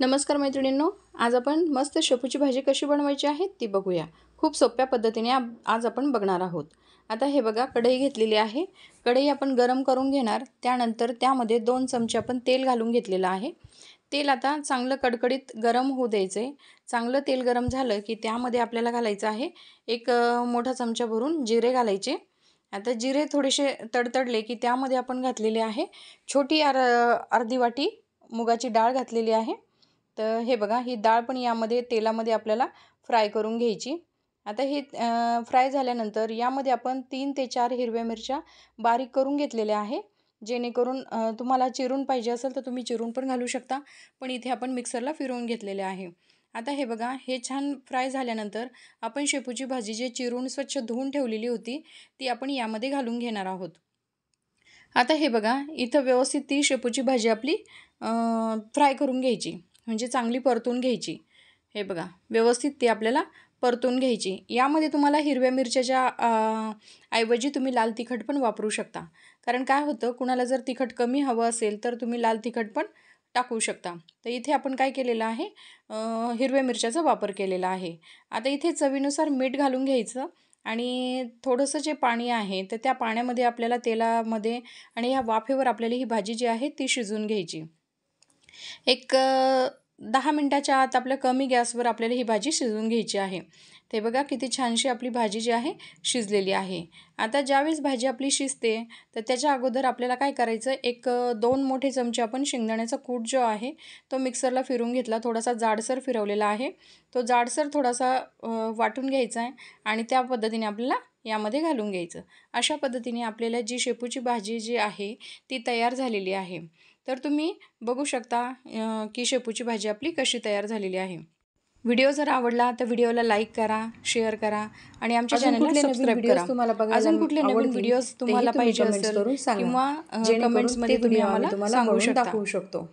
नमस्कार मैत्रिणींनो, आज आपण मस्त शेपूची भाजी कशी बनवायची आहे ती बघूया। खूप सोप्या पद्धतीने आज आपण बघणार आहोत। आता हे बघा, कढई घेतलेली आहे। कढई आपण गरम करून घेणार। त्यानंतर त्यामध्ये 2 चमचे आपण तेल घालून घेतलेलं आहे। तेल आता चांगलं कडकडीत गरम होऊ द्यायचे। चांगलं तेल गरम झालं की त्यामध्ये आपल्याला घालायचं आहे एक मोठा चमचा भरून जिरे घालायचे। आता जिरे थोडेसे तडतडले की त्यामध्ये आपण घातलेले आहे छोटी अर्धी वाटी मुगाची डाळ घातलेली आहे। तर हे बघा, ही डाळ पण यामध्ये तेलामध्ये आपल्याला फ्राय करून घ्यायची। आता हे फ्राय झाल्यानंतर यामध्ये आपण 3 ते 4 हिरव्या मिरच्या बारीक करून घेतलेल्या आहे। जेणेकरून तुम्हाला चिरून पाहिजे असेल तर तुम्ही चिरून पण घालू शकता, पण इथे आपण मिक्सरला फिरवून घेतलेले आहे। आता हे बघा, हे छान फ्राय झाल्यानंतर आपण शेपूची भाजी जे चिरून स्वच्छ धुवून ठेवलेली होती ती आपण यामध्ये घालून घेणार आहोत। आता हे बघा, इथं व्यवस्थित ती शेपूची भाजी आपली फ्राय करून घ्यायची, म्हणजे चांगली परतून घ्यायची। हे बघा, व्यवस्थित ती आपल्याला परतून घ्यायची। यामध्ये तुम्हाला हिरव्या मिरच्याच्या ऐवजी तुम्ही लाल तिखट पण वापरू शकता। कारण काय होतं, कुणाला जर तिखट कमी हवं असेल तर तुम्ही लाल तिखट पण टाकू शकता। तर इथे आपण काय केलेलं आहे, हिरव्या मिरच्याचा वापर केलेला आहे। आता इथे चवीनुसार मीठ घालून घ्यायचं आणि थोडंसं जे पाणी आहे तर त्या पाण्यामध्ये आपल्याला तेलामध्ये आणि ह्या वाफेवर आपल्याला ही भाजी जी आहे ती शिजवून घ्यायची। एक 10 मिनिटाच्या आत आपल्या कमी गॅसवर आपल्याला ही भाजी शिजवून घ्यायची आहे। ते बघा, किती छानशी आपली भाजी जी आहे शिजलेली आहे। आता ज्यावेळेस भाजी आपली शिजते तर त्याच्या अगोदर आपल्याला काय करायचं, एक 2 मोठे चमचे आपण शेंगदाण्याचा कूट जो आहे तो मिक्सरला फिरवून घेतला। थोडासा जाडसर फिरवलेला आहे, तो जाडसर थोडासा वाटून घ्यायचा आहे आणि त्या पद्धतीने आपल्याला यामध्ये घालून घ्यायचं। अशा पद्धतीने आपल्याला जी शेपूची भाजी जी आहे ती तयार झालेली आहे। तर तुम्ही बघू शकता की शेपूची भाजी आपली कशी तयार झालेली आहे। व्हिडिओ जर आवडला तर व्हिडिओला लाईक करा, शेअर करा आणि आमच्या चॅनलला सबस्क्राइब करा। अजून कुठले नवीन व्हिडिओज तुम्हाला पाहिजे असेल किंवा कमेंट्समध्ये तुम्ही आम्हाला सांगू शकता।